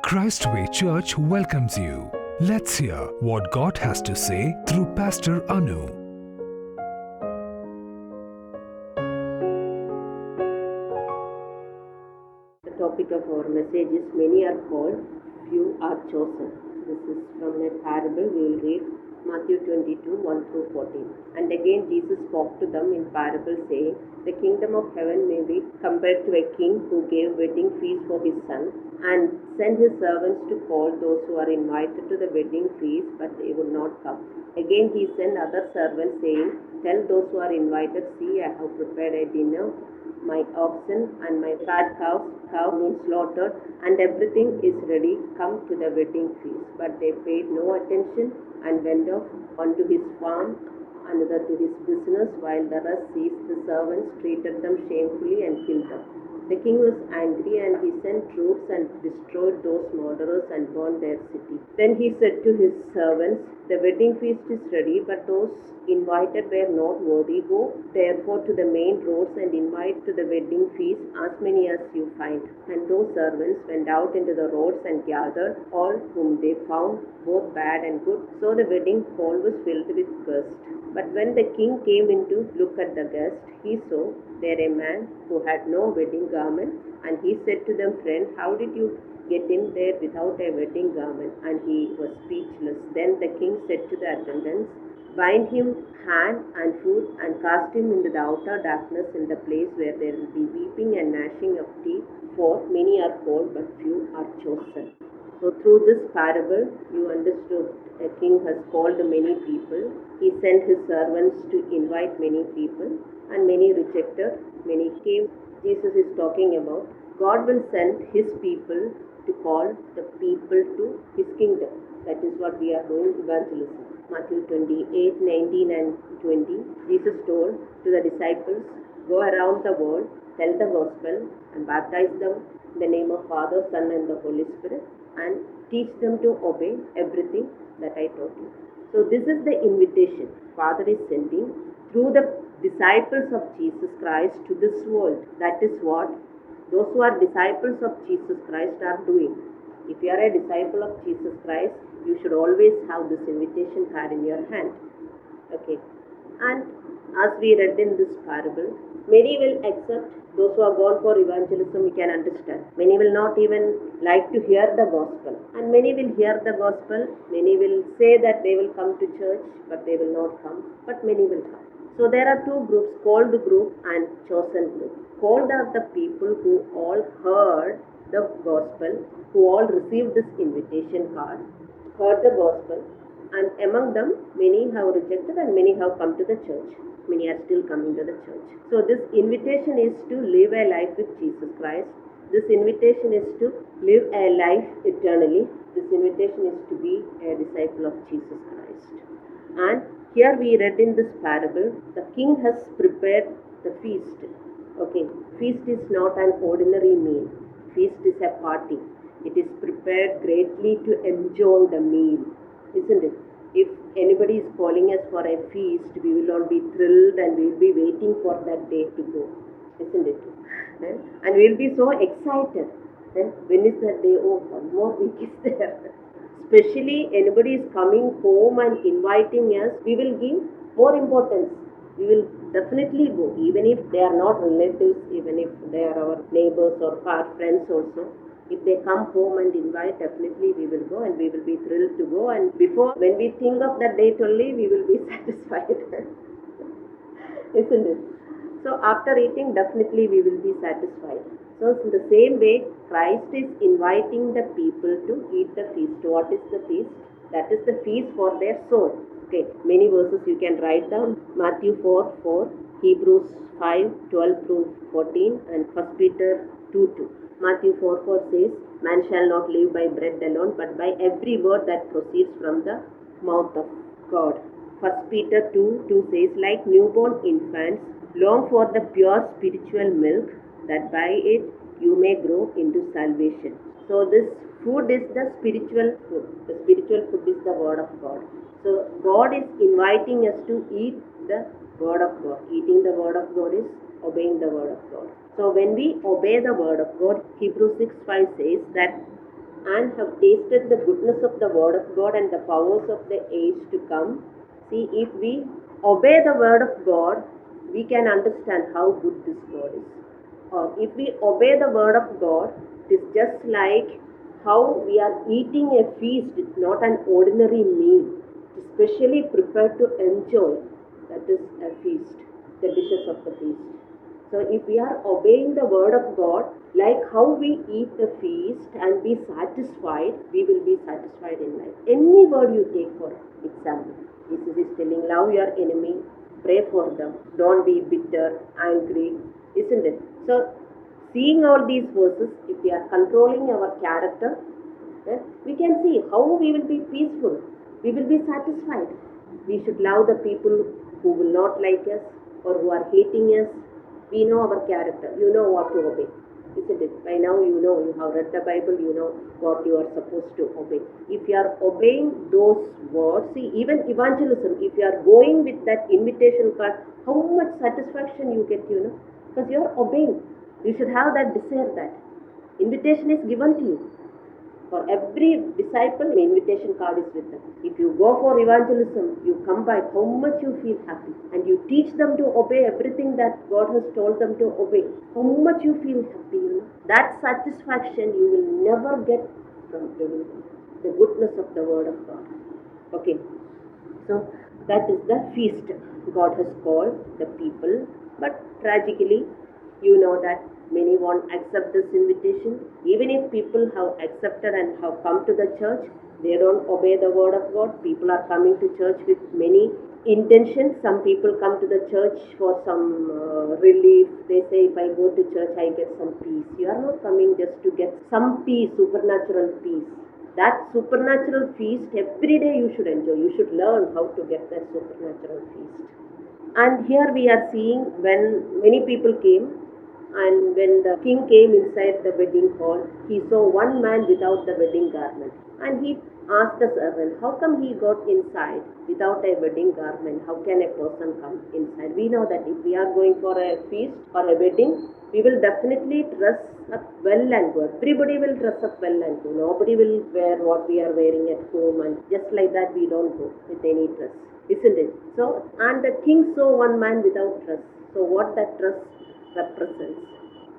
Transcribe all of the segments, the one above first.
Christway Church welcomes you. Let's hear what God has to say through Pastor Anu. The topic of our message is Many are called, few are chosen. This is from a parable. We will read Matthew 22, 1 through 14. And again Jesus spoke to them in parable, saying, The kingdom of heaven may be compared to a king who gave wedding feast for his son, and sent his servants to call those who are invited to the wedding feast, but they would not come. Again he sent other servants, saying, Tell those who are invited, See, I have prepared a dinner. My oxen and my fat cow means slaughtered, and everything is ready. Come to the wedding feast. But they paid no attention and went off, one to his farm, another to his business, while the rest seized the servants, treated them shamefully, and killed them. The king was angry, and he sent troops and destroyed those murderers and burned their city. Then he said to his servants, The wedding feast is ready, but those invited were not worthy. Go therefore to the main roads and invite to the wedding feast as many as you find. And those servants went out into the roads and gathered all whom they found, both bad and good. So the wedding hall was filled with guests. But when the king came in to look at the guests, he saw there a man who had no wedding garment, and he said to them, Friend, how did you get in there without a wedding garment? And he was speechless. Then the king said to the attendants, Bind him hand and foot, and cast him into the outer darkness, in the place where there will be weeping and gnashing of teeth, for many are called, but few are chosen. So through this parable, you understood a king has called many people. He sent his servants to invite many people, and many rejected, many came. Jesus is talking about God will send his people to call the people to his kingdom. That is what we are doing, evangelism. Matthew 28, 19 and 20, Jesus told to the disciples, Go around the world, tell the gospel, and baptize them in the name of Father, Son, and the Holy Spirit, and teach them to obey everything that I taught you. So this is the invitation Father is sending through the disciples of Jesus Christ to this world. That is what those who are disciples of Jesus Christ are doing. If you are a disciple of Jesus Christ, you should always have this invitation card in your hand. Okay. And as we read in this parable, many will accept. Those who are gone for evangelism, we can understand. Many will not even like to hear the gospel. And many will hear the gospel. Many will say that they will come to church, but they will not come. But many will come. So there are two groups, called group and chosen group. Called are the people who all heard the gospel, who all received this invitation card, heard the gospel, and among them many have rejected and many have come to the church. Many are still coming to the church. So this invitation is to live a life with Jesus Christ. This invitation is to live a life eternally. This invitation is to be a disciple of Jesus Christ. And here we read in this parable, the king has prepared the feast. Okay, feast is not an ordinary meal. Feast is a party. It is prepared greatly to enjoy the meal, isn't it? If anybody is calling us for a feast, we will all be thrilled and we will be waiting for that day to go, isn't it? And we will be so excited. When is that day? Oh, one more week is there. Especially anybody is coming home and inviting us, we will give more importance. We will definitely go, even if they are not relatives, even if they are our neighbors or our friends also. If they come home and invite, definitely we will go and we will be thrilled to go. And before, when we think of that date only, we will be satisfied. Isn't it? So after eating, definitely we will be satisfied. So in the same way, Christ is inviting the people to eat the feast. What is the feast? That is the feast for their soul. Okay, many verses you can write down. Matthew 4:4, Hebrews 5:12 through 14, and 1 Peter 2:2. Matthew 4:4 says, Man shall not live by bread alone, but by every word that proceeds from the mouth of God. 1 Peter 2:2 says, Like newborn infants, long for the pure spiritual milk, that by it you may grow into salvation. So this food is the spiritual food. The spiritual food is the word of God. So God is inviting us to eat the word of God. Eating the word of God is obeying the word of God. So when we obey the word of God, Hebrews 6:5 says that and have tasted the goodness of the word of God and the powers of the age to come. See, if we obey the word of God, we can understand how good this God is. Or if we obey the word of God, it is just like how we are eating a feast. It's not an ordinary meal. It's specially prepared to enjoy. That is a feast, the dishes of the feast. So if we are obeying the word of God, like how we eat the feast and be satisfied, we will be satisfied in life. Any word you take for example, Jesus is telling, love your enemy, pray for them, don't be bitter, angry, isn't it? So seeing all these verses, if we are controlling our character, we can see how we will be peaceful, we will be satisfied. We should love the people who will not like us or who are hating us. We know our character, you know what to obey, isn't it? By now you know, you have read the Bible, you know what you are supposed to obey. If you are obeying those words, see, even evangelism, if you are going with that invitation card, how much satisfaction you get, you know, because you are obeying. You should have that desire, that invitation is given to you. For every disciple, the invitation card is with them. If you go for evangelism, you come back, how much you feel happy. And you teach them to obey everything that God has told them to obey. How much you feel happy, you know. That satisfaction you will never get from anything. The goodness of the word of God. Okay. So that is the feast God has called the people. But tragically, you know that many won't accept this invitation. Even if people have accepted and have come to the church, they don't obey the word of God. People are coming to church with many intentions. Some people come to the church for some relief. They say, if I go to church, I get some peace. You are not coming just to get some peace, supernatural peace. That supernatural feast, every day you should enjoy. You should learn how to get that supernatural feast. And here we are seeing when many people came, and when the king came inside the wedding hall, he saw one man without the wedding garment. And he asked the servant, how come he got inside without a wedding garment? How can a person come inside? We know that if we are going for a feast or a wedding, we will definitely dress up well and go. Everybody will dress up well and go. Nobody will wear what we are wearing at home, and just like that we don't go with any dress, isn't it? So, and the king saw one man without dress. So what that dress represents?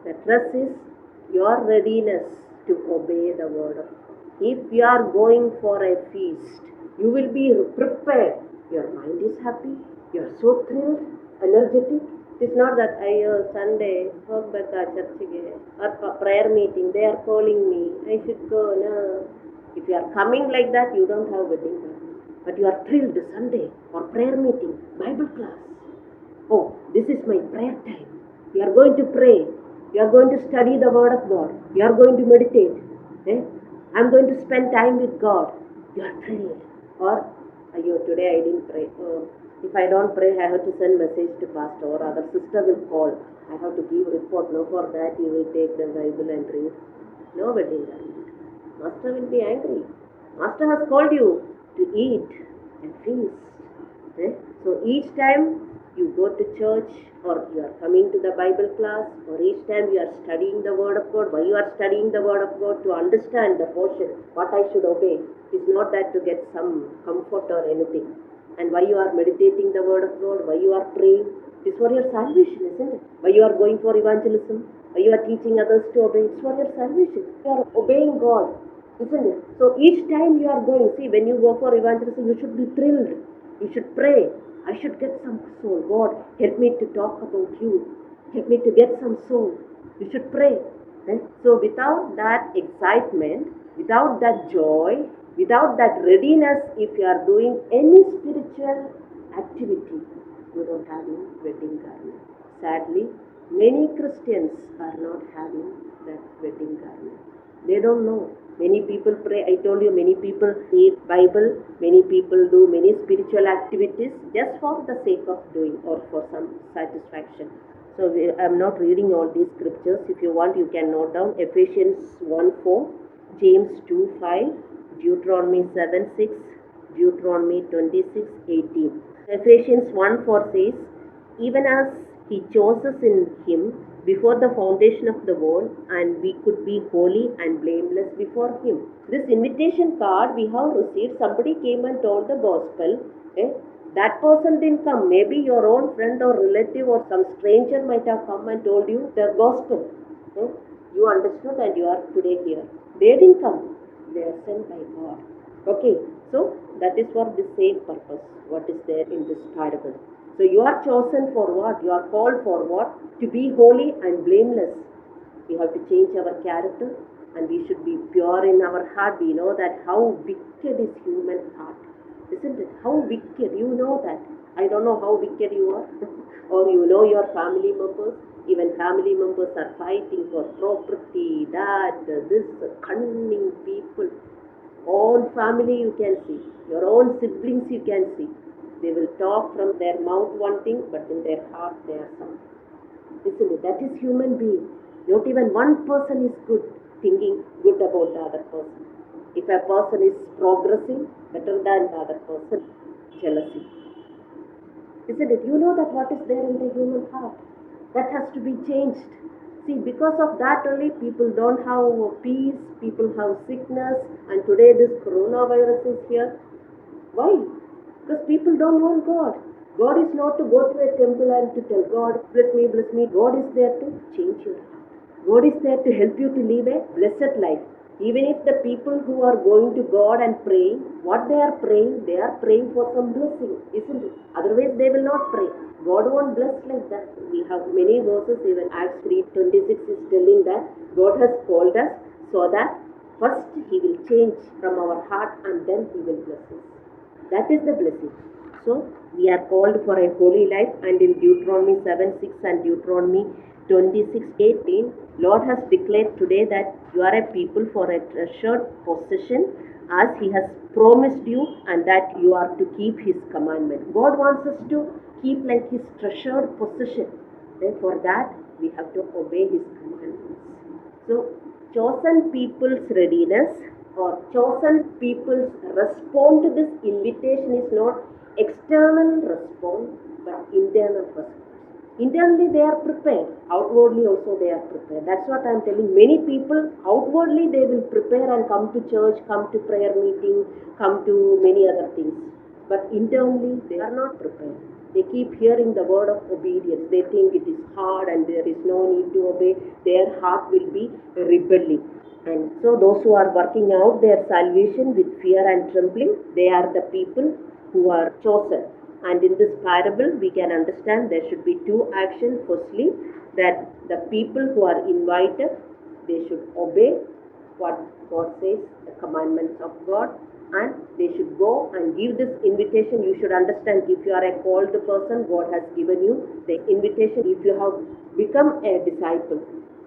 The dress is your readiness to obey the word of God. If you are going for a feast, you will be prepared. Your mind is happy. You are so thrilled, energetic. It is not that Sunday, or prayer meeting, they are calling me, I should go. No. If you are coming like that, you don't have wedding garment. But you are thrilled Sunday or prayer meeting, Bible class. Oh, this is my prayer time. You are going to pray. You are going to study the word of God. You are going to meditate. I am going to spend time with God. You are thrilled. Or, today I didn't pray. If I don't pray, I have to send message to pastor, or other sister will call. I have to give report. No, for that you will take the Bible and read. No wedding garment. Master will be angry. Master has called you to eat and feast. So each time you go to church, or you are coming to the Bible class, or each time you are studying the word of God, why you are studying the word of God? To understand the portion, what I should obey. It's not that to get some comfort or anything. And why you are meditating the word of God, why you are praying, it's for your salvation, isn't it? Why you are going for evangelism, why you are teaching others to obey, it's for your salvation. You are obeying God, isn't it? So each time you are going, see, when you go for evangelism, you should be thrilled. You should pray. I should get some soul. God, help me to talk about you. Help me to get some soul. You should pray. So without that excitement, without that joy, without that readiness, if you are doing any spiritual activity, you don't have any wedding garment. Sadly, many Christians are not having that wedding garment. They don't know. Many people pray. I told you, many people read Bible. Many people do many spiritual activities just for the sake of doing, or for some satisfaction. So I am not reading all these scriptures. If you want, you can note down Ephesians 1:4, James 2:5, Deuteronomy 7:6, Deuteronomy 26:18. Ephesians 1:4 says, even as he chose us in him before the foundation of the world, and we could be holy and blameless before Him. This invitation card we have received, somebody came and told the gospel. Eh? That person didn't come. Maybe your own friend or relative or some stranger might have come and told you the gospel. Eh? You understood and you are today here. They didn't come. They are sent by God. Okay, so that is for the same purpose, what is there in this parable. So you are chosen for what? You are called for what? To be holy and blameless. We have to change our character and we should be pure in our heart. We know that how wicked is human heart. Isn't it? How wicked, you know that. I don't know how wicked you are, or you know your family members. Even family members are fighting for property, that, this, cunning people. Own family you can see, your own siblings you can see. They will talk from their mouth one thing, but in their heart they are something. Isn't it? That is human being. Not even one person is good, thinking good about the other person. If a person is progressing better than the other person, jealousy. Isn't it? You know that what is there in the human heart. That has to be changed. See, because of that only people don't have peace, people have sickness, and today this coronavirus is here. Why? Because people don't want God. God is not to go to a temple and to tell God, bless me, bless me. God is there to change your heart. God is there to help you to live a blessed life. Even if the people who are going to God and praying, what they are praying for some blessing, isn't it? Otherwise they will not pray. God won't bless like that. We have many verses, even Acts 3:26 is telling that God has called us so that first He will change from our heart and then He will bless us. That is the blessing. So we are called for a holy life, and in Deuteronomy 7:6 and Deuteronomy 26:18, Lord has declared today that you are a people for a treasured possession as He has promised you, and that you are to keep His commandment. God wants us to keep like His treasured possession. And for that we have to obey His commandments. So chosen people's readiness or chosen people's response to this invitation is not external response but internal response. Internally they are prepared, outwardly also they are prepared. That's what I am telling. Many people outwardly they will prepare and come to church, come to prayer meeting, come to many other things. But internally they are not prepared. They keep hearing the word of obedience. They think it is hard and there is no need to obey. Their heart will be rebelling. And so those who are working out their salvation with fear and trembling, they are the people who are chosen. And in this parable, we can understand there should be two actions. Firstly, that the people who are invited, they should obey what God says, the commandments of God, and they should go and give this invitation. You should understand, if you are a called person, God has given you the invitation. If you have become a disciple,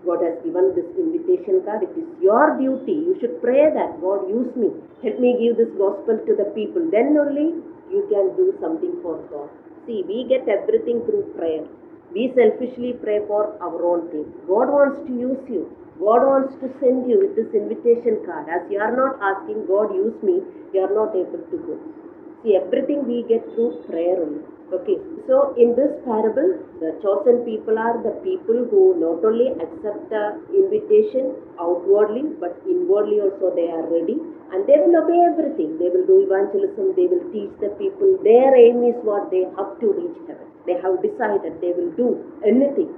God has given this invitation card. It is your duty. You should pray that, God, use me. Help me give this gospel to the people. Then only you can do something for God. See, we get everything through prayer. We selfishly pray for our own thing. God wants to use you. God wants to send you with this invitation card. As you are not asking, God, use me, you are not able to go. See, everything we get through prayer only. Okay, so in this parable, the chosen people are the people who not only accept the invitation outwardly, but inwardly also they are ready, and they will obey everything. They will do evangelism, they will teach the people. Their aim is what? They have to reach heaven. They have decided they will do anything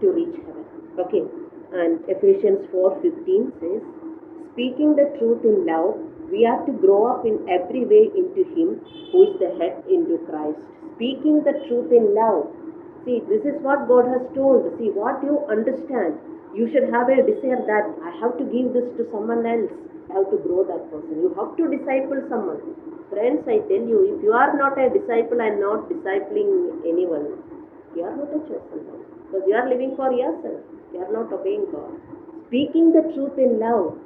to reach heaven. Okay, and Ephesians 4:15 says, speaking the truth in love, we are to grow up in every way into Him who is the head, into Christ. Speaking the truth in love. See, this is what God has told. See, what you understand, you should have a desire that I have to give this to someone else. I have to grow that person. You have to disciple someone. Friends, I tell you, if you are not a disciple and not discipling anyone, you are not a chosen one. Because you are living for yourself. You are not obeying God. Speaking the truth in love,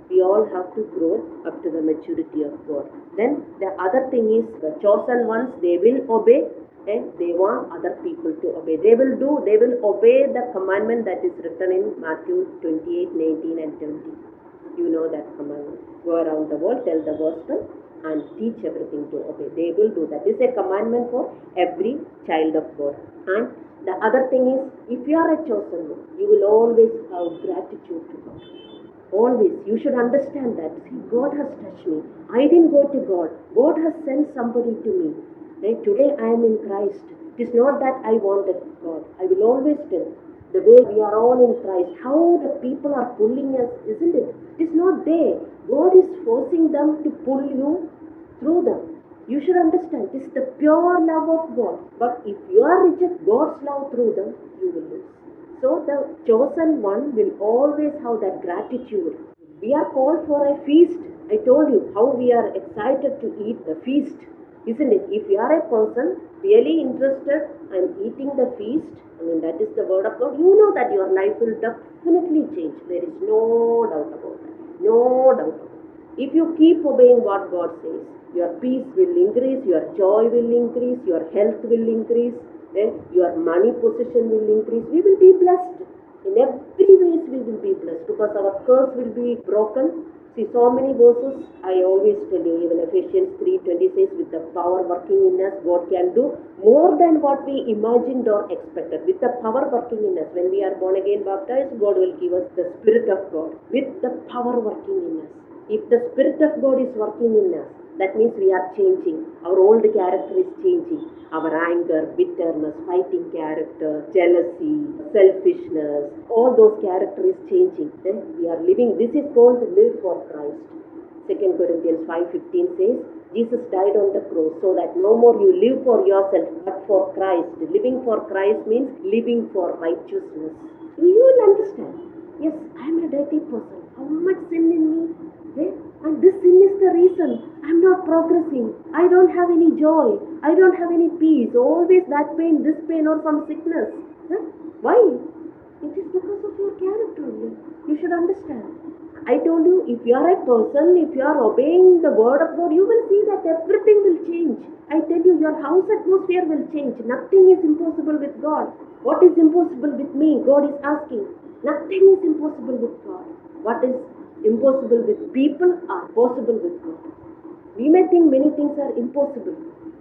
we all have to grow up to the maturity of God. Then the other thing is, the chosen ones, they will obey, and they want other people to obey. They will obey the commandment that is written in Matthew 28:19 and 20. You know that commandment. Go around the world, tell the gospel, and teach everything to obey. They will do that. This is a commandment for every child of God. And The other thing is, if you are a chosen one, you will always have gratitude to God. Always. You should understand that. See, God has touched me. I didn't go to God. God has sent somebody to me. Right? Today I am in Christ. It is not that I wanted God. I will always tell. The way we are all in Christ, how the people are pulling us, isn't it? It is not they. God is forcing them to pull you through them. You should understand, it is the pure love of God. But if you are reject God's love through them, you will lose. So the chosen one will always have that gratitude. We are called for a feast. I told you how we are excited to eat the feast, isn't it? If you are a person really interested in eating the feast, I mean that is the word of God, you know that your life will definitely change. There is no doubt about that. No doubt about it. If you keep obeying what God says, your peace will increase, your joy will increase, your health will increase, your money position will increase. We will be blessed. In every ways we will be blessed because our curse will be broken. See, so many verses, I always tell you, even Ephesians 3:20 says, with the power working in us, God can do more than what we imagined or expected. With the power working in us, when we are born again baptized, God will give us the Spirit of God. With the power working in us. If the Spirit of God is working in us, that means we are changing. Our old character is changing. Our anger, bitterness, fighting character, jealousy, selfishness, all those characters is changing. Then we are living. This is called live for Christ. 2 Corinthians 5:15 says, Jesus died on the cross so that no more you live for yourself but for Christ. Living for Christ means living for righteousness. You will understand. Yes, I am a dirty person. How much sin in me? And this sin is the reason I'm not progressing. I don't have any joy. I don't have any peace. Always that pain, this pain, or some sickness. Why? It is because of your character only. You should understand. I told you, if you are a person, if you are obeying the word of God, you will see that everything will change. I tell you, your house atmosphere will change. Nothing is impossible with God. What is impossible with me? God is asking. Nothing is impossible with God. What is impossible with people are possible with God. We may think many things are impossible.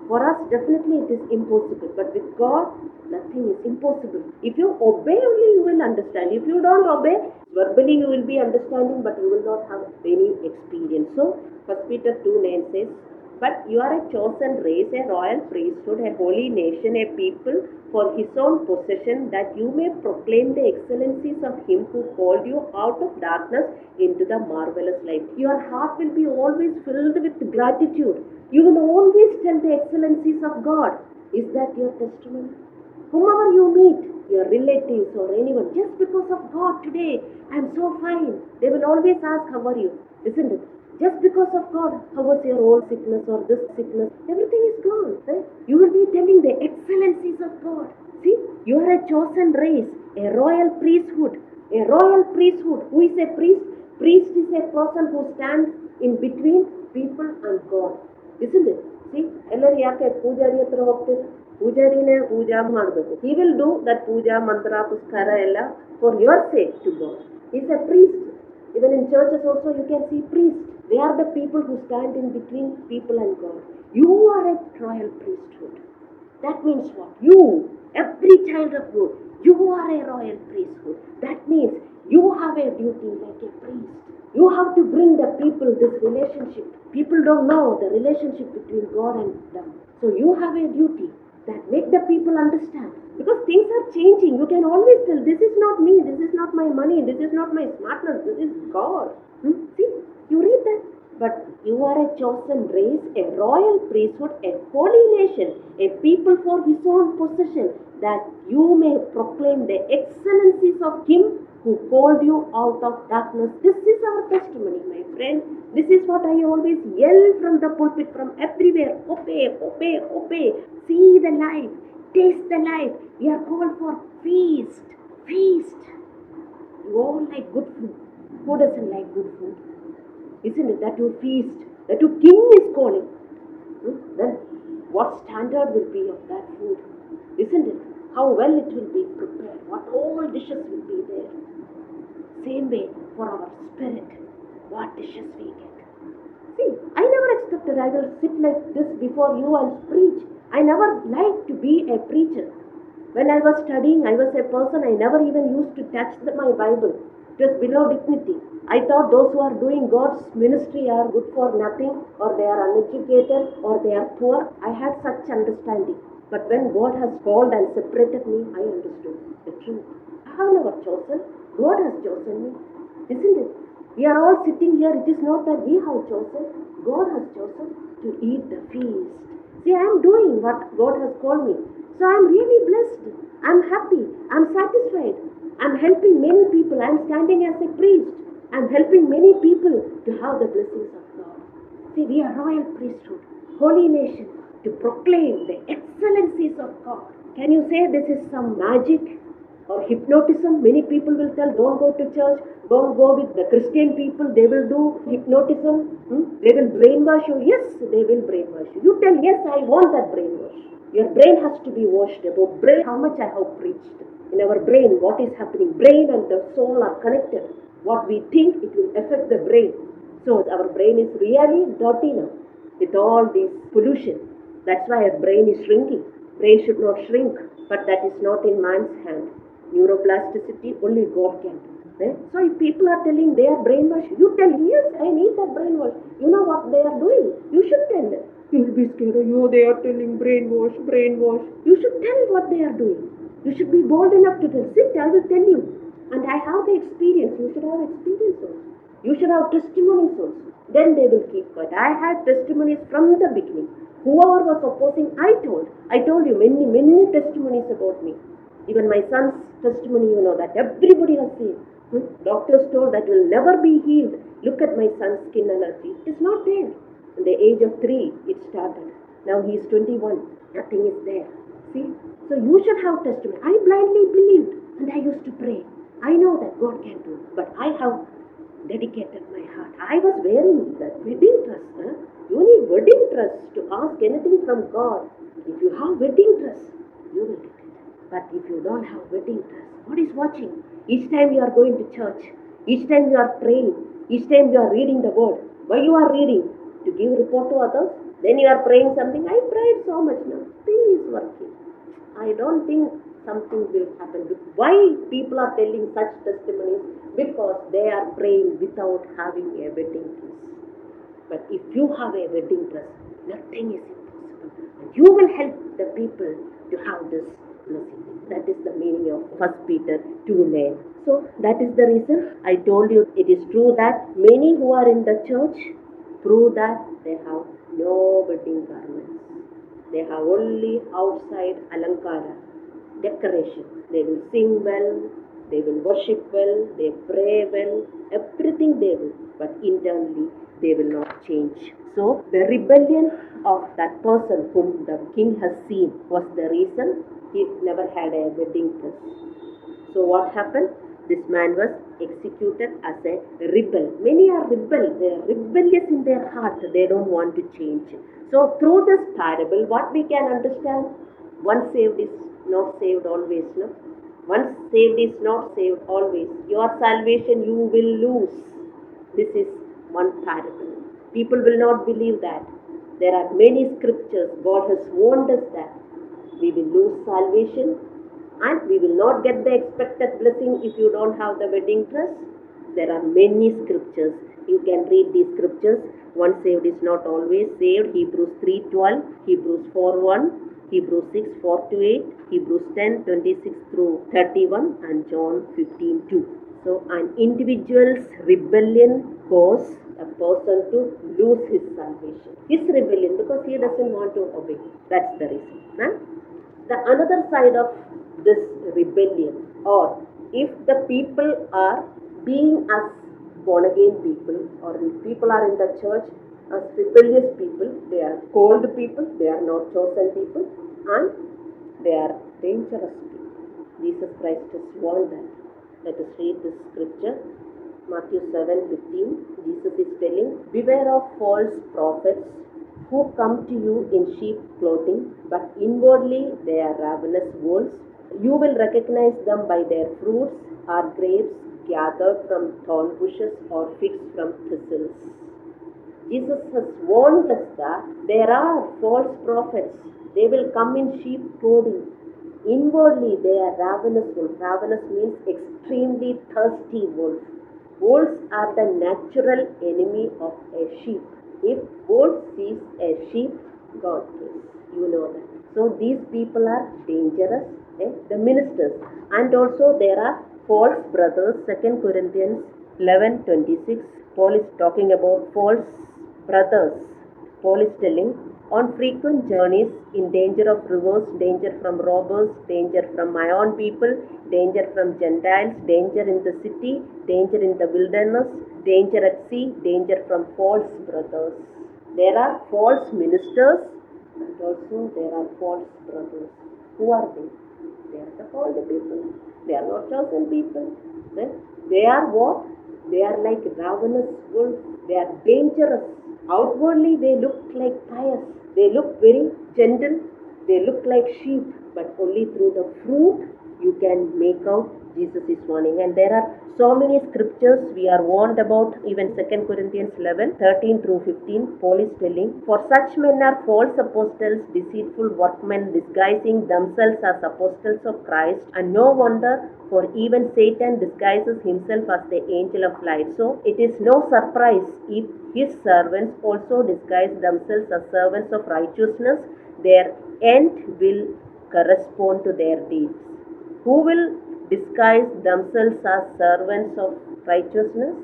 For us, definitely it is impossible. But with God, nothing is impossible. If you obey only, you will understand. If you don't obey, verbally you will be understanding, but you will not have any experience. So, 1 Peter 2:9 says, but you are a chosen race, a royal priesthood, a holy nation, a people for his own possession, that you may proclaim the excellencies of him who called you out of darkness into the marvelous light. Your heart will be always filled with gratitude. You will always tell the excellencies of God. Is that your testimony? Whomever you meet, your relatives or anyone, just because of God today, I am so fine. They will always ask, how are you? Isn't it? Just because of God, how was your old sickness or this sickness? Everything is gone. Right? You will be telling the excellencies of God. See, you are a chosen race, a royal priesthood. A royal priesthood. Who is a priest? Priest is a person who stands in between people and God. Isn't it? See, ಎಲ್ಲರೂ ಯಾಕೆ ಪೂಜಾರಿ ಹತ್ರ ಹೋಗ್ತೀರಿ? ಪೂಜಾರಿನೇ ಪೂಜಾ ಮಾಡಬೇಕು. He will do that ಪೂಜಾ ಮಂತ್ರ ಪುಸ್ಕಾರ ಎಲ್ಲ for your sake to God. He is a priest. Even in churches also you can see priests. They are the people who stand in between people and God. You are a royal priesthood. That means what? You, every child of God, you are a royal priesthood. That means you have a duty like a priest. You have to bring the people this relationship. People don't know the relationship between God and them. So you have a duty that make the people understand. Because things are changing. You can always tell, this is not me, this is not my money, this is not my smartness, this is God. See, you read that. But you are a chosen race, a royal priesthood, a holy nation, a people for his own possession, that you may proclaim the excellencies of him who called you out of darkness. This is our testimony, my friend. This is what I always yell from the pulpit, from everywhere. Obey, obey, obey. See the life. Taste the life. We are called for feast. Feast. You all like good food. Who doesn't like good food? Isn't it that you feast? That your king is calling. Then what standard will be of that food? Isn't it? How well it will be prepared. What all dishes will be there. Same way for our spirit. What dishes we get. See, I never expected I will sit like this before you and preach. I never liked to be a preacher. When I was studying, I was a person, I never even used to touch my Bible. It was below dignity. I thought those who are doing God's ministry are good for nothing, or they are uneducated, or they are poor. I had such understanding. But when God has called and separated me, I understood the truth. I have never chosen. God has chosen me. Isn't it? We are all sitting here. It is not that we have chosen. God has chosen to eat the feast. See, I am doing what God has called me. So I am really blessed. I am happy. I am satisfied. I am helping many people. I am standing as a priest. I am helping many people to have the blessings of God. See, we are royal priesthood, holy nation, to proclaim the excellencies of God. Can you say this is some magic or hypnotism? Many people will tell, don't go to church, don't go with the Christian people, they will do hypnotism. They will brainwash you. Yes, they will brainwash you. You tell, yes, I want that brainwash. Your brain has to be washed. About brain, how much I have preached. In our brain, what is happening? Brain and the soul are connected. What we think, it will affect the brain. So our brain is really dirty now with all this pollution. That's why our brain is shrinking. Brain should not shrink, but that is not in man's hand. Neuroplasticity only God can do. So if people are telling they are brainwashed, you tell, yes, I need that brainwash. You know what they are doing. You should tell them. You will be scared. Oh, they are telling brainwash, brainwash. You should tell what they are doing. You should be bold enough to tell. Sit, I will tell you. And I have the experience. You should have experience also. You should have testimonies also. Then they will keep quiet. I had testimonies from the beginning. Whoever was opposing, I told you many testimonies about me. Even my son's testimony, you know that. Everybody has seen. Doctors told that will never be healed. Look at my son's skin allergy. It is not there. At the age of 3, it started. Now he is 21. Nothing is there. See? So you should have testimony. I blindly believed and I used to pray. I know that God can do it. But I have dedicated my heart. I was wearing that wedding dress. You need wedding dress to ask anything from God. If you have wedding dress, you will get it. But if you don't have wedding dress, God is watching. Each time you are going to church, each time you are praying, each time you are reading the word. Why you are reading? To give report to others? Then you are praying something. I prayed so much now. Nothing is working. I don't think something will happen. Why people are telling such testimonies? Because they are praying without having a wedding dress. But if you have a wedding dress, nothing is impossible. And you will help the people to have this blessing. That is the meaning of 1 Peter 2:9. So that is the reason I told you it is true that many who are in the church prove that they have no wedding garments. They have only outside alankara, decoration. They will sing well, they will worship well, they pray well, everything they will. But internally, they will not change. So, the rebellion of that person whom the king has seen was the reason he never had a wedding dress. So, what happened? This man was executed as a rebel. Many are rebel. They are rebellious in their heart. They don't want to change. So through this parable, what we can understand, once saved is not saved always. No? Once saved is not saved always. Your salvation you will lose. This is one parable. People will not believe that. There are many scriptures. God has warned us that we will lose salvation. And we will not get the expected blessing if you don't have the wedding dress. There are many scriptures. You can read these scriptures. Once saved is not always saved. Hebrews 3:12, Hebrews 4:1, Hebrews 6:4-8, Hebrews 10:26 through 31, and John 15:2. So an individual's rebellion causes a person to lose his salvation. His rebellion because he doesn't want to obey. That's the reason. Huh? The another side of this rebellion, or if the people are being as born again people, or if people are in the church as rebellious people, they are cold people, they are not chosen people, and they are dangerous people. Jesus Christ has warned them. Let us read this scripture. Matthew 7:15. Jesus is telling, beware of false prophets who come to you in sheep clothing, but inwardly they are ravenous wolves. You will recognize them by their fruits. Are grapes gathered from thorn bushes or figs from thistles? Jesus has warned us that there are false prophets. They will come in sheep clothing. Inwardly, they are ravenous wolves. Ravenous means extremely thirsty wolves. Wolves are the natural enemy of a sheep. If wolf sees a sheep, God kills. You know that. So these people are dangerous. The ministers. And also there are false brothers. 2 Corinthians 11:26. Paul is talking about false brothers. Paul is telling, on frequent journeys, in danger of rivers, danger from robbers, danger from my own people, danger from Gentiles, danger in the city, danger in the wilderness, danger at sea, danger from false brothers. There are false ministers and also there are false brothers. Who are they? They are the called people. They are not chosen people. They are what? They are like ravenous wolves. They are dangerous. Outwardly they look like pious. They look very gentle. They look like sheep. But only through the fruit you can make out Jesus is warning. And there are so many scriptures we are warned about. Even 2 Corinthians 11:13-15, Paul is telling, for such men are false apostles, deceitful workmen, disguising themselves as apostles of Christ. And no wonder, for even Satan disguises himself as the angel of light. So it is no surprise if his servants also disguise themselves as servants of righteousness. Their end will correspond to their deeds. Who will disguise themselves as servants of righteousness?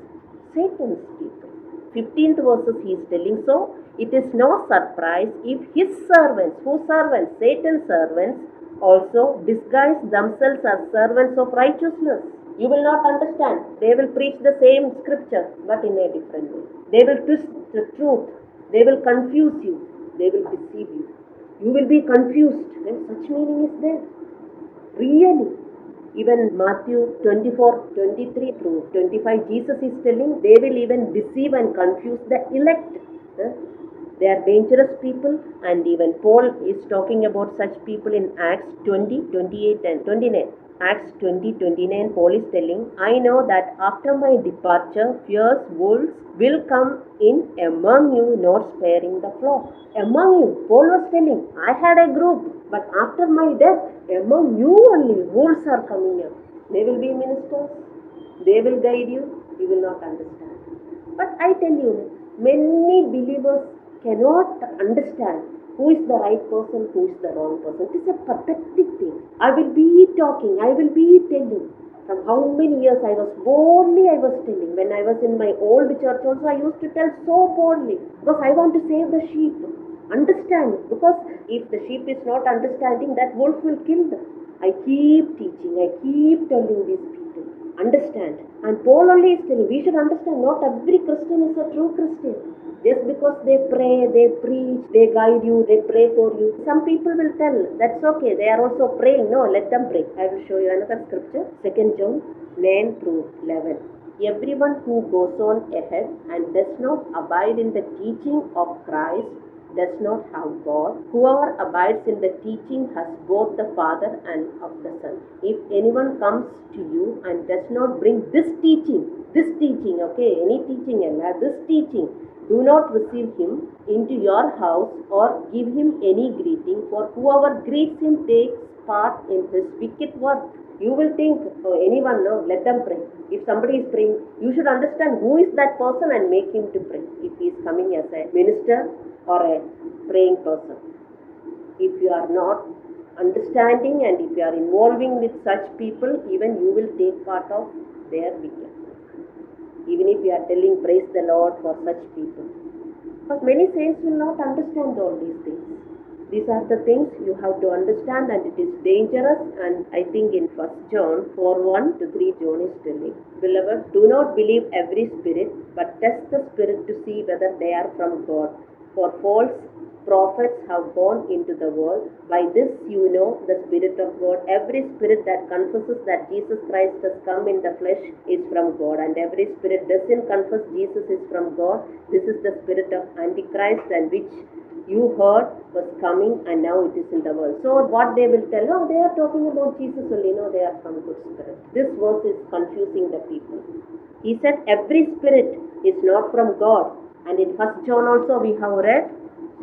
Satan's people. 15th verses he is telling, so it is no surprise if his servants, whose servants? Satan's servants, also disguise themselves as servants of righteousness. You will not understand. They will preach the same scripture but in a different way. They will twist the truth. They will confuse you. They will deceive you. You will be confused. And such meaning is there. Really. Even Matthew 24:23-25, Jesus is telling they will even deceive and confuse the elect. They are dangerous people, and even Paul is talking about such people in Acts 20:28 and 29. Acts 20:29, Paul is telling, I know that after my departure, fierce wolves will come in among you, not sparing the flock. Among you, Paul was telling, I had a group, but after my death, among you only, wolves are coming up. They will be ministers, they will guide you, you will not understand. But I tell you, many believers cannot understand who is the right person, who is the wrong person. It is a pathetic thing. I will be talking, I will be telling. From how many years I was telling. When I was in my old church also, I used to tell so boldly because I want to save the sheep. Understand, because if the sheep is not understanding, that wolf will kill them. I keep teaching, I keep telling these people, understand. And Paul only is telling, we should understand, not every Christian is a true Christian. Just because they pray, they preach, they guide you, they pray for you. Some people will tell, that's okay, they are also praying. No, let them pray. I will show you another scripture, 2 John 9-11. Everyone who goes on ahead and does not abide in the teaching of Christ does not have God. Whoever abides in the teaching has both the Father and of the Son. If anyone comes to you and does not bring this teaching, okay, any teaching, this teaching, do not receive him into your house or give him any greeting, for whoever greets him takes part in his wicked work. You will think, oh, anyone, no, let them pray. If somebody is praying, you should understand who is that person and make him to pray. If he is coming as a minister or a praying person. If you are not understanding and if you are involving with such people, even you will take part of their wicked work. Even if you are telling praise the Lord for such people. But many saints will not understand all these things. These are the things you have to understand, and it is dangerous. And I think in 1 John 4:1-3, John is telling, beloved, do not believe every spirit, but test the spirit to see whether they are from God. For false prophets have gone into the world. By this you know the Spirit of God. Every spirit that confesses that Jesus Christ has come in the flesh is from God, and every spirit doesn't confess Jesus is from God. This is the spirit of Antichrist, and which you heard was coming, and now it is in the world. So what they will tell, oh, they are talking about Jesus only. No, they are from good spirit. This verse is confusing the people. He said every spirit is not from God. And in 1 John also we have read,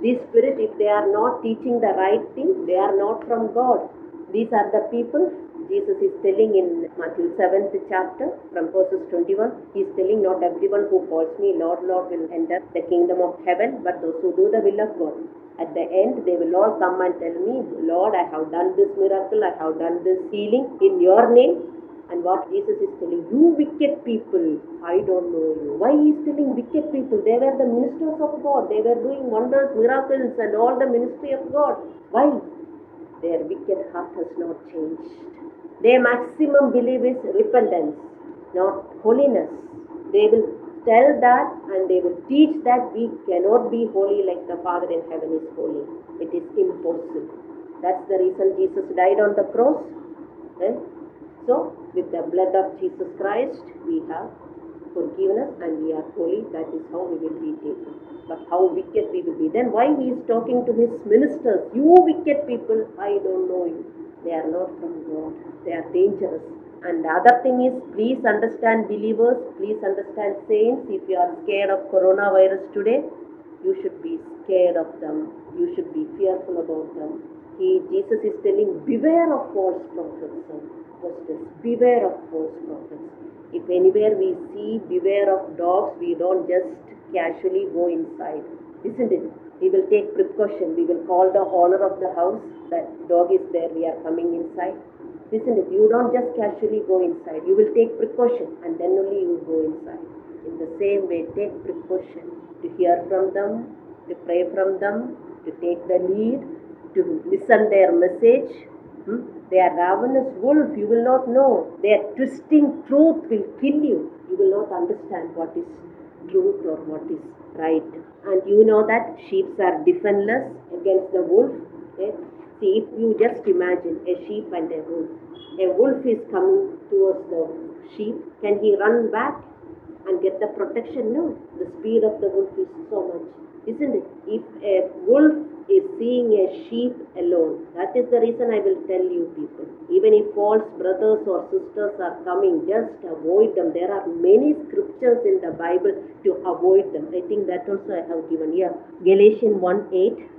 these spirits, if they are not teaching the right thing, they are not from God. These are the people Jesus is telling in Matthew 7th chapter from verses 21. He is telling, not everyone who calls me Lord, Lord will enter the kingdom of heaven, but those who do the will of God. At the end, they will all come and tell me, Lord, I have done this miracle, I have done this healing in your name. And what Jesus is telling, you wicked people, I don't know you. Why he is telling wicked people? They were the ministers of God. They were doing wonders, miracles and all the ministry of God. Why? Their wicked heart has not changed. Their maximum belief is repentance, not holiness. They will tell that and they will teach that we cannot be holy like the Father in heaven is holy. It is impossible. That's the reason Jesus died on the cross. So, with the blood of Jesus Christ, we have forgiveness and we are holy. That is how we will be taken. But how wicked we will be. Then why he is talking to his ministers? You wicked people, I don't know you. They are not from God. They are dangerous. And the other thing is, please understand believers, please understand saints. If you are scared of coronavirus today, you should be scared of them. You should be fearful about them. Jesus is telling, beware of false prophets. What's this? Beware of false prophets. If anywhere we see beware of dogs, we don't just casually go inside. Isn't it? We will take precaution. We will call the owner of the house. That dog is there. We are coming inside. Isn't it? You don't just casually go inside. You will take precaution and then only you will go inside. In the same way, take precaution to hear from them, to pray from them, to take the lead, to listen their message. They are ravenous wolf, you will not know. Their twisting truth will kill you. You will not understand what is truth or what is right. And you know that sheep are defenseless against the wolf. See, if you just imagine a sheep and a wolf. A wolf is coming towards the sheep. Can he run back and get the protection? No. The speed of the wolf is so much. Isn't it? If a wolf is seeing a sheep alone, that is the reason I will tell you people. Even if false brothers or sisters are coming, just avoid them. There are many scriptures in the Bible to avoid them. I think that also I have given here. Galatians 1:8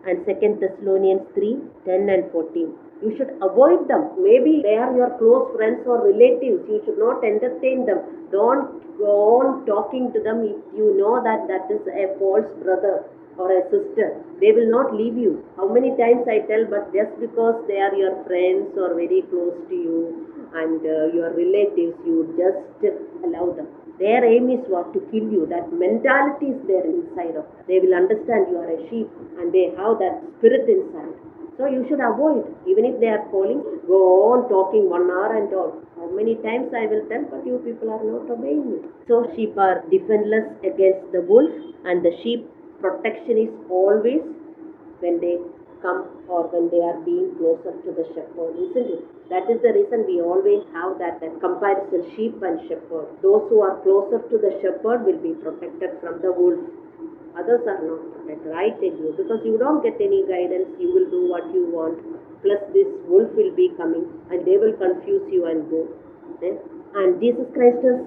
and 2 Thessalonians 3:10 and 14. You should avoid them. Maybe they are your close friends or relatives. You should not entertain them. Don't go on talking to them if you know that that is a false brother or a sister. They will not leave you. How many times I tell, but just because they are your friends or very close to you and your relatives, you just allow them. Their aim is what? To kill you. That mentality is there inside of them. They will understand you are a sheep and they have that spirit inside. So you should avoid. Even if they are calling, go on talking 1 hour and all. How many times I will tell, but you people are not obeying me. So sheep are defenseless against the wolf, and the sheep protection is always when they come or when they are being closer to the shepherd, isn't it? That is the reason we always have that comparison, sheep and shepherd. Those who are closer to the shepherd will be protected from the wolf. Others are not protected, I tell you, because you don't get any guidance, you will do what you want. Plus this wolf will be coming and they will confuse you and go. And Jesus Christ has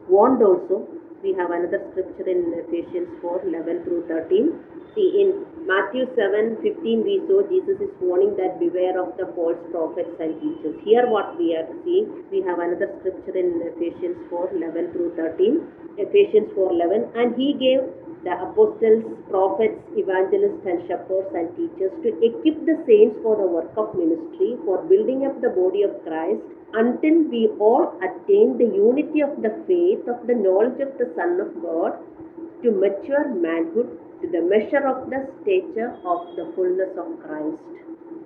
warned also. We have another scripture in Ephesians 4:11 through 13. See, in Matthew 7:15 we saw Jesus is warning that beware of the false prophets and teachers. Here what we are seeing, we have another scripture in Ephesians 4:11 through 13. Ephesians 4:11, and he gave the apostles, prophets, evangelists and shepherds and teachers to equip the saints for the work of ministry, for building up the body of Christ, until we all attain the unity of the faith of the knowledge of the Son of God, to mature manhood, to the measure of the stature of the fullness of Christ.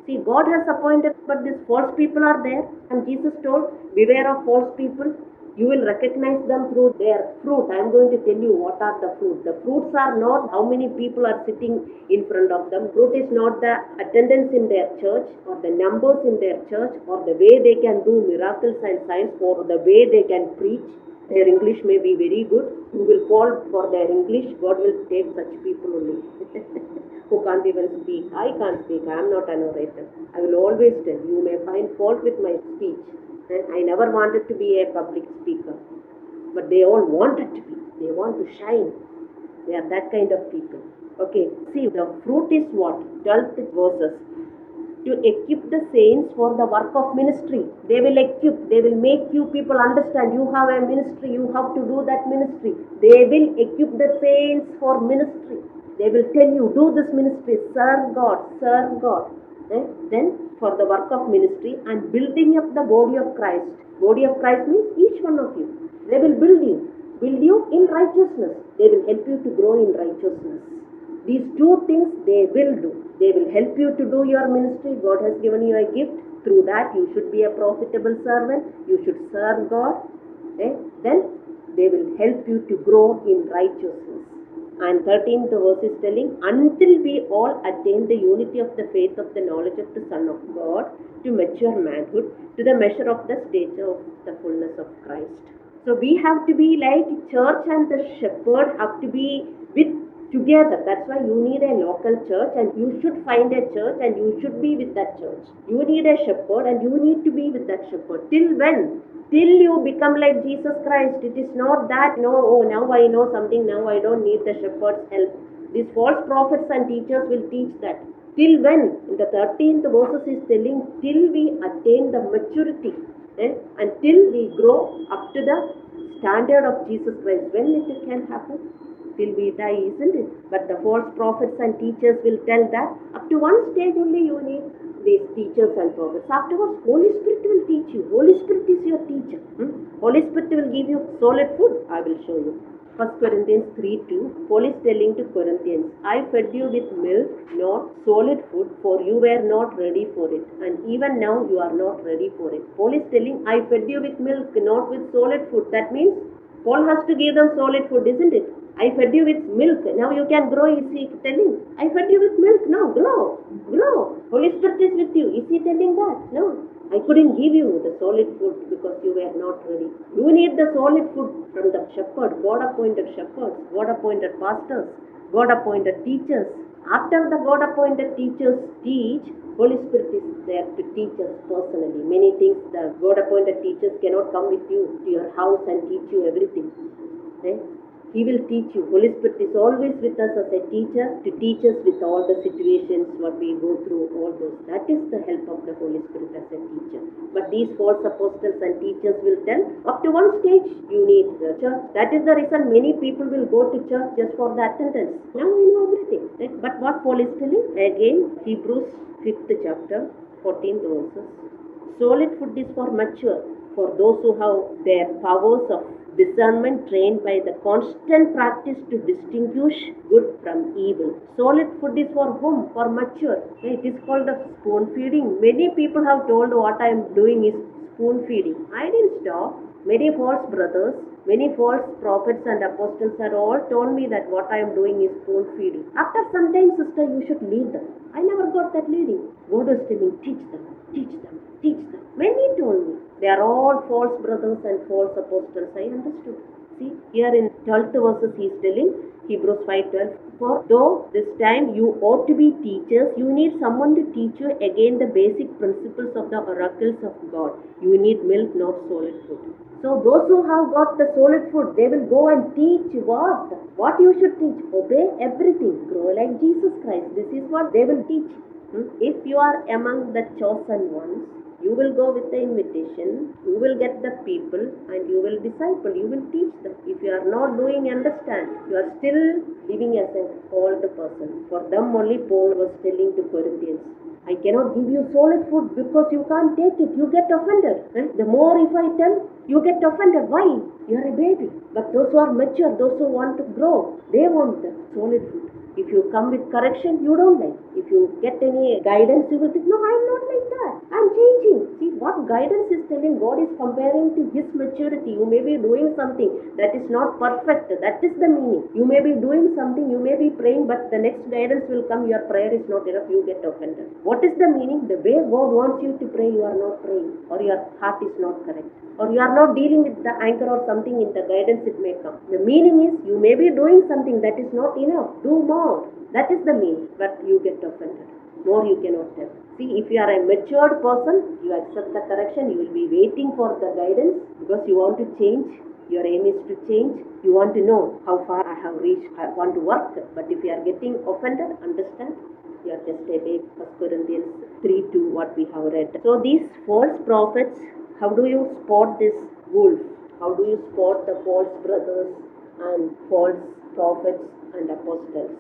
See, God has appointed, but these false people are there, and Jesus told, beware of false people. You will recognize them through their fruit. I am going to tell you what are the fruits. The fruits are not how many people are sitting in front of them. Fruit is not the attendance in their church or the numbers in their church or the way they can do miracles and signs or the way they can preach. Their English may be very good. You will fall for their English. God will take such people only who can't even speak. I can't speak. I am not an orator. I will always tell you may find fault with my speech. I never wanted to be a public speaker, but they all wanted to be. They want to shine. They are that kind of people. Okay, see, the fruit is what? 12th verses. to equip the saints for the work of ministry. They will equip, they will make you people understand you have a ministry, you have to do that ministry. They will equip the saints for ministry. They will tell you, do this ministry, serve God, serve God. Then for the work of ministry and building up the body of Christ. Body of Christ means each one of you. They will build you in righteousness. They will help you to grow in righteousness. These two things they will do. They will help you to do your ministry. God has given you a gift. Through that you should be a profitable servant. You should serve God. Then they will help you to grow in righteousness. And 13th verse is telling, until we all attain the unity of the faith of the knowledge of the Son of God, to mature manhood, to the measure of the stature of the fullness of Christ. So we have to be like church and the shepherd have to be with together. That's why you need a local church and you should find a church and you should be with that church. You need a shepherd and you need to be with that shepherd. Till when? Till you become like Jesus Christ. It is not that, now I know something, now I don't need the shepherd's help. These false prophets and teachers will teach that. Till when? In the 13th verses is telling, till we attain the maturity. Until we grow up to the standard of Jesus Christ. When it can happen? Till we die, isn't it? But the false prophets and teachers will tell that up to one stage only you need these teachers and prophets. Afterwards, Holy Spirit will teach you. Holy Spirit is your teacher. Holy Spirit will give you solid food. I will show you. 1 Corinthians 3:2, Paul is telling to Corinthians, I fed you with milk, not solid food, for you were not ready for it. And even now you are not ready for it. Paul is telling, I fed you with milk, not with solid food. That means Paul has to give them solid food, isn't it? I fed you with milk, now you can grow, is he telling? I fed you with milk, now grow. Holy Spirit is with you. Is he telling that? No. I couldn't give you the solid food because you were not ready. You need the solid food from the shepherd, God-appointed shepherds, God-appointed pastors, God-appointed teachers. After the God-appointed teachers teach, Holy Spirit is there to teach us personally. Many things the God-appointed teachers cannot come with you to your house and teach you everything. He will teach you. Holy Spirit is always with us as a teacher to teach us with all the situations what we go through, all those. That is the help of the Holy Spirit as a teacher. But these false apostles and teachers will tell, up to one stage you need the church. That is the reason many people will go to church just for the attendance. Now we know everything. Right? But what Paul is telling? Again, Hebrews 5th chapter, 14th verses. Solid food is for mature, for those who have their powers of discernment trained by the constant practice to distinguish good from evil. Solid food is for whom? For mature. It is called a spoon feeding. Many people have told what I am doing is spoon feeding. I didn't stop. Many false brothers, many false prophets and apostles had all told me that what I am doing is spoon feeding. After some time, sister, you should lead them. I never got that leading. God was telling, teach them. Many told me. They are all false brothers and false apostles. I understood. See, here in 12th verses he is telling, Hebrews 5:12, for though this time you ought to be teachers, you need someone to teach you again the basic principles of the oracles of God. You need milk, not solid food. So those who have got the solid food, they will go and teach what? What you should teach. Obey everything. Grow like Jesus Christ. This is what they will teach. If you are among the chosen ones, you will go with the invitation, you will get the people and you will disciple, you will teach them. If you are not doing, understand, you are still living as a old person. For them only Paul was telling to Corinthians, I cannot give you solid food because you can't take it, you get offended. The more if I tell, you get offended. Why? You are a baby. But those who are mature, those who want to grow, they want the solid food. If you come with correction, you don't like. If you get any guidance, you will think, no, I am not like that. I am changing. See, what guidance is telling? God is comparing to his maturity. You may be doing something that is not perfect. That is the meaning. You may be doing something, you may be praying, but the next guidance will come. Your prayer is not enough. You get offended. What is the meaning? The way God wants you to pray, you are not praying. Or your heart is not correct. Or you are not dealing with the anchor or something in the guidance it may come. The meaning is you may be doing something that is not enough. Do more. That is the meaning. But you get offended. More you cannot tell. See, if you are a matured person, you accept the correction. You will be waiting for the guidance because you want to change. Your aim is to change. You want to know how far I have reached. I want to work. But if you are getting offended, understand. You are just a babe. 1 Corinthians 3:2, what we have read. So these false prophets, how do you spot this wolf? How do you spot the false brothers and false prophets and apostles?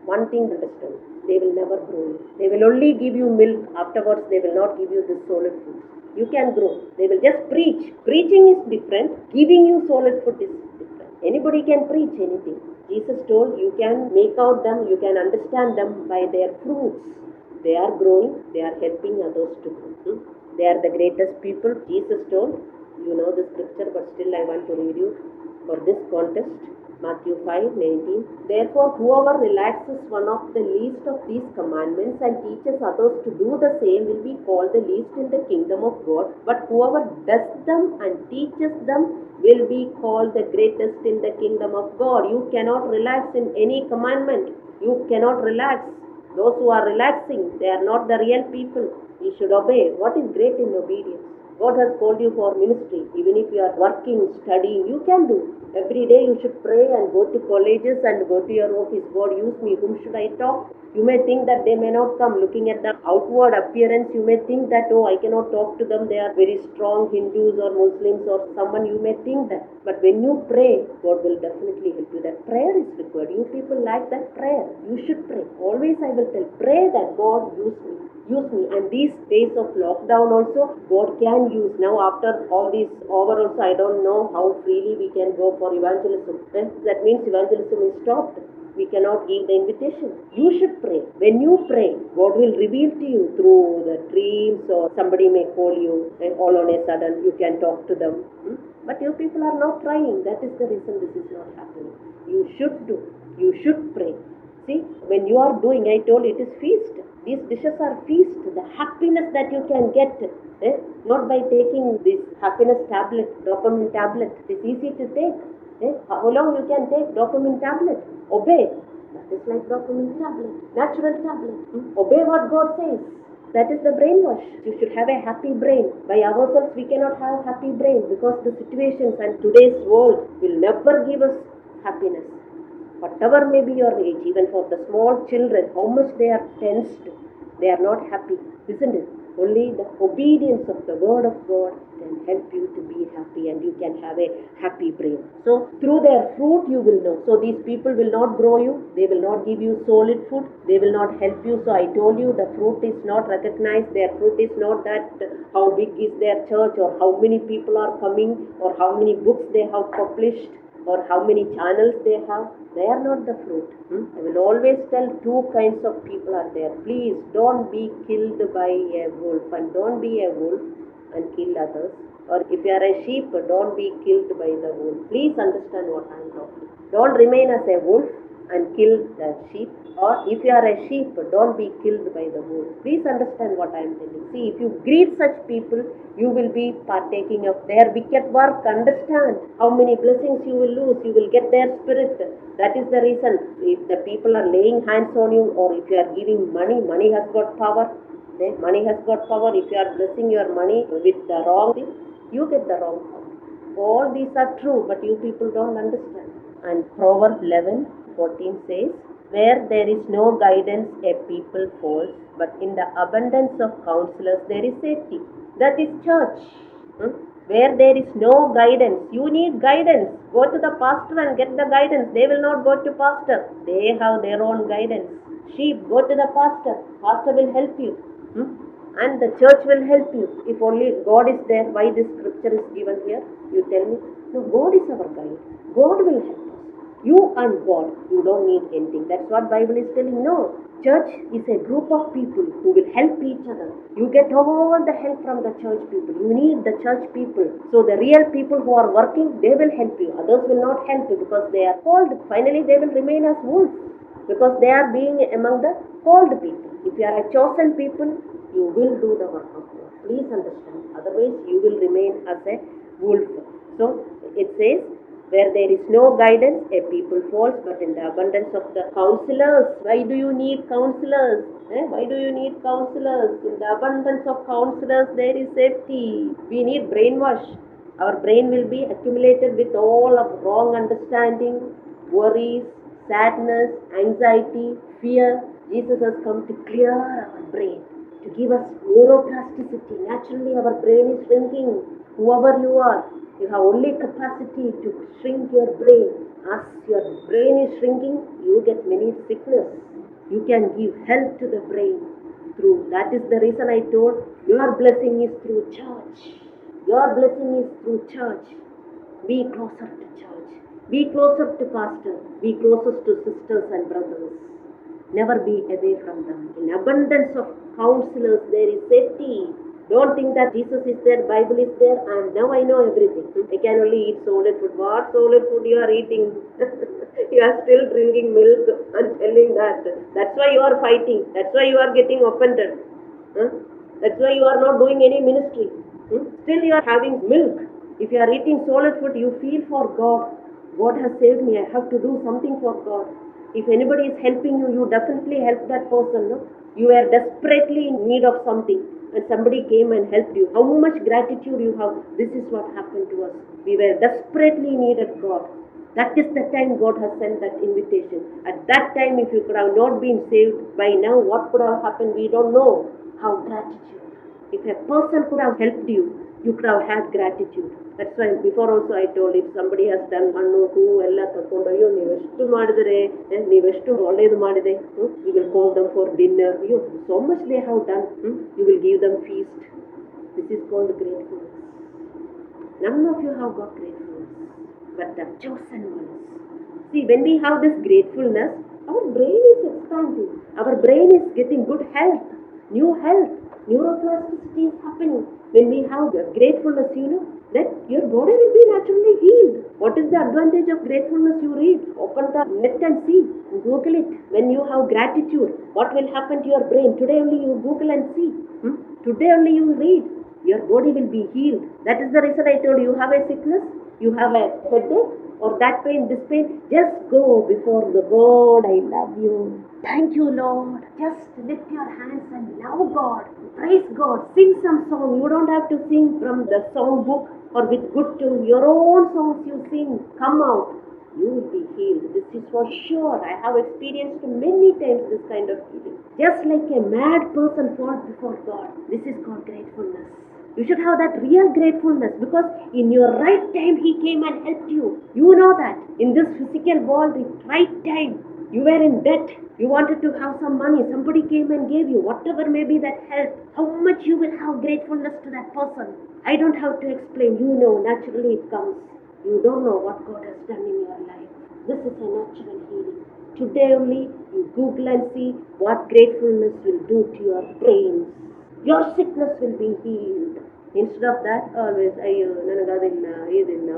One thing understand, they will never grow you. They will only give you milk. Afterwards, they will not give you this solid food. You can grow. They will just preach. Preaching is different. Giving you solid food is different. Anybody can preach anything. Jesus told you can make out them, you can understand them by their fruits. They are growing, they are helping others to grow. They are the greatest people. Jesus told, you know the scripture, but still I want to read you for this context. Matthew 5:19. Therefore, whoever relaxes one of the least of these commandments and teaches others to do the same will be called the least in the kingdom of God. But whoever does them and teaches them will be called the greatest in the kingdom of God. You cannot relax in any commandment. You cannot relax. Those who are relaxing, they are not the real people. You should obey. What is great in obedience? God has called you for ministry. Even if you are working, studying, you can do. Every day you should pray and go to colleges and go to your office. God, use me. Whom should I talk? You may think that they may not come. Looking at the outward appearance, you may think that, oh, I cannot talk to them. They are very strong Hindus or Muslims or someone. You may think that. But when you pray, God will definitely help you. That prayer is required. You people like that prayer. You should pray. Always I will tell, pray that God use me. Use me. And these days of lockdown also, God can use. Now after all this over also, I don't know how freely we can go for evangelism. That means evangelism is stopped. We cannot give the invitation. You should pray. When you pray, God will reveal to you through the dreams, or somebody may call you and all on a sudden you can talk to them. But you people are not trying. That is the reason this is not happening. You should do. You should pray. See, when you are doing, I told it is feast. These dishes are feast. The happiness that you can get, not by taking this happiness tablet, dopamine tablet. It is easy to take. How long you can take dopamine tablet? Obey. That is like dopamine tablet, natural tablet. Obey what God says. That is the brainwash. You should have a happy brain. By ourselves, we cannot have a happy brain because the situations and today's world will never give us happiness. Whatever may be your age, even for the small children, how much they are tensed, they are not happy, isn't it? Only the obedience of the word of God can help you to be happy, and you can have a happy brain. So through their fruit you will know. So these people will not grow you, they will not give you solid food, they will not help you. So I told you the fruit is not recognized, their fruit is not that how big is their church, or how many people are coming, or how many books they have published, or how many channels they have. They are not the fruit. I will always tell two kinds of people are there. Please don't be killed by a wolf, and don't be a wolf and kill others. Or if you are a sheep, don't be killed by the wolf. Please understand what I am talking. Don't remain as a wolf and kill the sheep. Or if you are a sheep, don't be killed by the wolf. Please understand what I am telling. See, if you greet such people, you will be partaking of their wicked work. Understand how many blessings you will lose. You will get their spirit. That is the reason. If the people are laying hands on you, or if you are giving money, money has got power. Money has got power. If you are blessing your money with the wrong thing, you get the wrong power. All these are true, but you people don't understand. And Proverbs 11:14 says, where there is no guidance, a people falls, but in the abundance of counselors there is safety. That is church. Where there is no guidance, you need guidance. Go to the pastor and get the guidance. They will not go to pastor. They have their own guidance. Sheep, go to the pastor. Pastor will help you. And the church will help you. If only God is there, why this scripture is given here? You tell me. No, God is our guide. God will help us. You and God, you don't need anything. That's what Bible is telling. No. Church is a group of people who will help each other. You get all the help from the church people. You need the church people. So the real people who are working, they will help you. Others will not help you because they are called. Finally, they will remain as wolves because they are being among the called people. If you are a chosen people, you will do the work of God. Please understand. Otherwise, you will remain as a wolf. So it says, where there is no guidance, a people falls, but in the abundance of the counselors. Why do you need counselors? Why do you need counselors? In the abundance of counselors, there is safety. We need brainwash. Our brain will be accumulated with all of wrong understanding, worries, sadness, anxiety, fear. Jesus has come to clear our brain, to give us neuroplasticity. Naturally, our brain is shrinking. Whoever you are, you have only capacity to shrink your brain. As your brain is shrinking, you get many sickness. You can give health to the brain through. That is the reason I told your blessing is through church. Your blessing is through church. Be closer to church. Be closer to pastor. Be closer to sisters and brothers. Never be away from them. In abundance of counselors, there is safety. Don't think that Jesus is there, Bible is there, and now I know everything. I can only eat solid food. What solid food you are eating? You are still drinking milk and telling that. That's why you are fighting. That's why you are getting offended. Huh? That's why you are not doing any ministry. Still you are having milk. If you are eating solid food, you feel for God. God has saved me. I have to do something for God. If anybody is helping you, you definitely help that person. No? You were desperately in need of something and somebody came and helped you. How much gratitude you have. This is what happened to us. We were desperately needed God. That is the time God has sent that invitation. At that time, if you could have not been saved, by now what could have happened, we don't know. How gratitude. If a person could have helped you, you could have had gratitude. That's why before also I told, if somebody has done ಹಣ್ಣು ಹೂವು ಎಲ್ಲ ತಗೊಂಡು ಅಯ್ಯೋ ನೀವೆಷ್ಟು ಮಾಡಿದ್ರೆ ನೀವೆಷ್ಟು ಒಳ್ಳೇದು ಮಾಡಿದೆ, you will call them for dinner. You so much they have done. You will give them feast. This is called gratefulness. None of you have got gratefulness, but the chosen ones. See, when we have this gratefulness, our brain is expanding. Our brain is getting good health, new health. Neuroplasticity is happening. When we have gratefulness, that your body will be naturally healed. What is the advantage of gratefulness? You read, open the net and see, Google it. When you have gratitude, what will happen to your brain? Today only you Google and see. Today only you read. Your body will be healed. That is the reason I told you have a sickness, you have a headache, or that pain, this pain, just go before the God. I love you. Thank you, Lord. Just lift your hands and love God. Praise God. Sing some song. You don't have to sing from the song book or with good tune. Your own songs you sing. Come out. You will be healed. This is for sure. I have experienced many times this kind of healing. Just like a mad person falls before God. This is called gratefulness. You should have that real gratefulness, because in your right time He came and helped you. You know that. In this physical world, in right time, you were in debt. You wanted to have some money. Somebody came and gave you. Whatever may be that help. How much you will have gratefulness to that person. I don't have to explain. You know, naturally it comes. You don't know what God has done in your life. This is a natural healing. Today only you Google and see what gratefulness will do to your brains. Your sickness will be healed. Instead of that, always,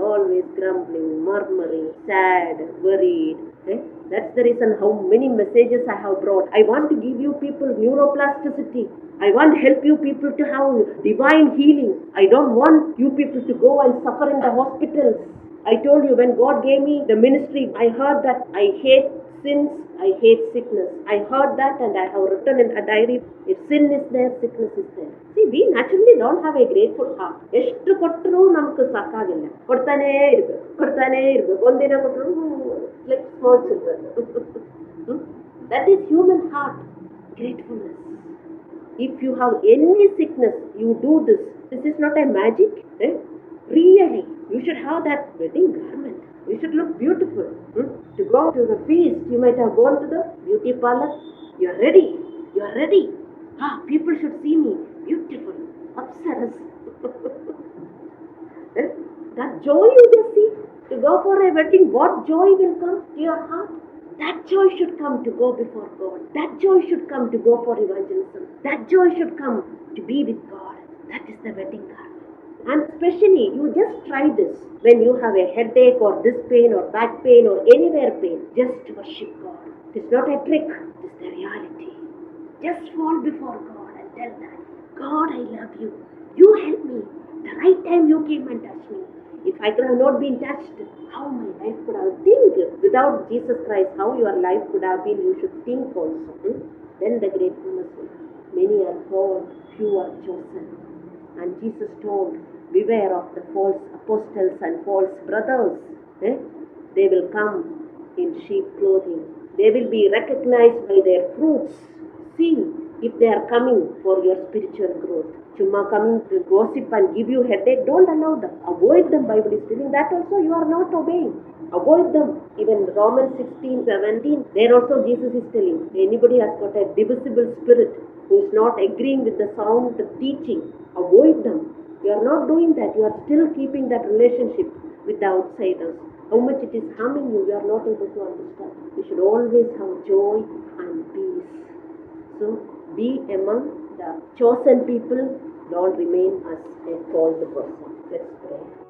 always grumbling, murmuring, sad, worried. That's the reason how many messages I have brought. I want to give you people neuroplasticity. I want to help you people to have divine healing. I don't want you people to go and suffer in the hospitals. I told you, when God gave me the ministry, I heard that I hate sins, I hate sickness. I heard that and I have written in a diary, if sin is there, sickness is there. See, we naturally don't have a grateful heart. ಎಷ್ಟು ಕೊಟ್ಟರೂ ನಮ್ಗೆ ಸಾಕಾಗಿಲ್ಲ. ಕೊಡ್ತಾನೇ ಇರ್ಬೇಕು. ಒಂದಿನ ಕೊಟ್ಟರು like small children. That is human heart. Gratefulness. If you have any sickness, you do this. This is not a magic. Really, you should have that wedding garment. You should look beautiful. To go to the feast, you might have gone to the beauty parlor. You are ready. You are ready. People should see me. Beautiful. Upstairs. That joy you just see. To go for a wedding, what joy will come to your heart? That joy should come to go before God. That joy should come to go for evangelism. That joy should come to be with God. That is the wedding garment. And especially, you just try this. When you have a headache or this pain or back pain or anywhere pain, just worship God. It is not a trick. It is the reality. Just fall before God and tell that, God, I love you. You help me. The right time you came and touched me. If I could have not been touched, how my life could have been. Without Jesus Christ, how your life could have been, you should think also. Then the gratefulness will come. Many are called, few are chosen. And Jesus told, beware of the false apostles and false brothers. They will come in sheep clothing, They will be recognized by their fruits. See if they are coming for your spiritual growth. Chumma coming to gossip and give you headache, don't allow them. Avoid them, Bible is telling. That also you are not obeying. Avoid them. Even Romans 16:17, there also Jesus is telling, anybody has got a divisible spirit who is not agreeing with the sound teaching, avoid them. You are not doing that. You are still keeping that relationship with the outsiders. How much it is harming you, you are not able to understand. You should always have joy and peace. So be among the chosen people, don't remain as a called person. Let's pray.